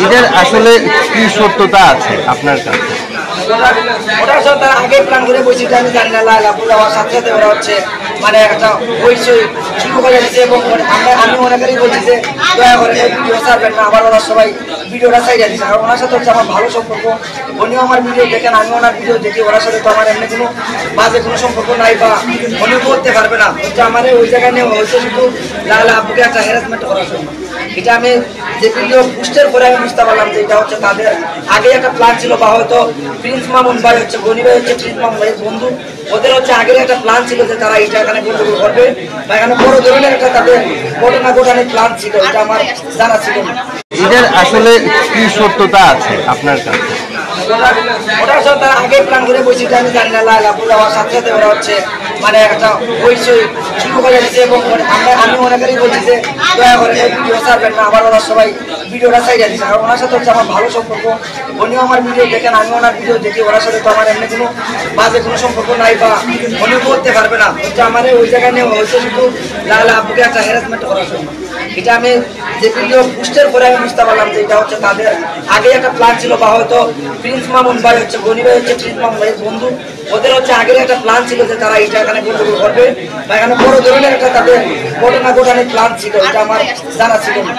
এটার আসলে কি সত্যতা আছে আপনার কাছে? ওটা আসলে তারা আগে প্ল্যান করে বসে আমি জানি না, লাইলাপুর যাওয়ার সাথে সাথে ওরা হচ্ছে মানে একটা হইচই শুরু করে দিচ্ছে এবং আমি মনে করি বলছি যে দয়া করে ভিডিও ছাড়বেন না। আবার ওরা সবাই ভিডিওটা চাইয়া দিচ্ছে, কারণ ওনার সাথে হচ্ছে আমার ভালো সম্পর্ক। উনিও আমার ভিডিও দেখেন, আমি ওনার ভিডিও দেখি। ওনার সাথে তো আমার এমনি কোনো বাজে কোনো সম্পর্ক নাই বা উনিও করতে পারবে না। হচ্ছে আমার ওই জায়গায় নেওয়া হয়েছে শুধু লালা আপুকে একটা হ্যারাসমেন্ট করার জন্য। এটা আমি যে ভিডিও পোস্টের পরে আমি বুঝতে পারলাম যে এটা হচ্ছে তাদের আগে একটা প্ল্যান ছিল, বা হয়তো প্রিন্স মামুন ভাই হচ্ছে গনি ভাই হচ্ছে প্রিন্স মামুন ভাইয়ের বন্ধু, ওদের হচ্ছে আগের একটা প্ল্যান ছিল যে তারা এটা এখানে গন্ডগোল করবে বা এখানে বড় ধরনের একটা তাদের ঘটনা ঘটানোর প্ল্যান ছিল। এটা আমার জানা ছিল না। এটার আসলে কি সত্যতা আছে আপনার কাছে? ওটা আসলে তারা আগে প্ল্যান করে বসে আমি জানি না, লাইলাপুর যাওয়ার সাথে সাথে ওরা হচ্ছে মানে একটা হইচই শুরু করে দিচ্ছে এবং আমি মনে করি বলছি যে দয়া করে ভিডিও ছাড়বেন না। আবার ওরা সবাই ভিডিওটা চাইয়া দিচ্ছে, কারণ ওনার সাথে হচ্ছে আমার ভালো সম্পর্ক। উনিও আমার ভিডিও দেখেন, আমি ওনার ভিডিও দেখি। ওনার সাথে তো আমার এমনি কোনো বাজে কোনো সম্পর্ক নাই বা উনিও করতে পারবে না। হচ্ছে আমার ওই জায়গায় নেওয়া হয়েছে শুধু লালা আপুকে একটা হ্যারাসমেন্ট করার জন্য। এটা আমি যে ভিডিও পোস্টের পরে আমি বুঝতে পারলাম যে এটা হচ্ছে তাদের আগে একটা প্ল্যান ছিল, বা হয়তো প্রিন্স মামুন ভাই হচ্ছে গনি ভাই হচ্ছে প্রিন্স মামুন ভাইয়ের বন্ধু, ওদের হচ্ছে আগের একটা প্ল্যান ছিল যে তারা এটা এখানে গন্ডগোল করবে বা এখানে বড় ধরনের একটা তাদের ঘটনা ঘটানোর প্ল্যান ছিল। এটা আমার জানা ছিল না।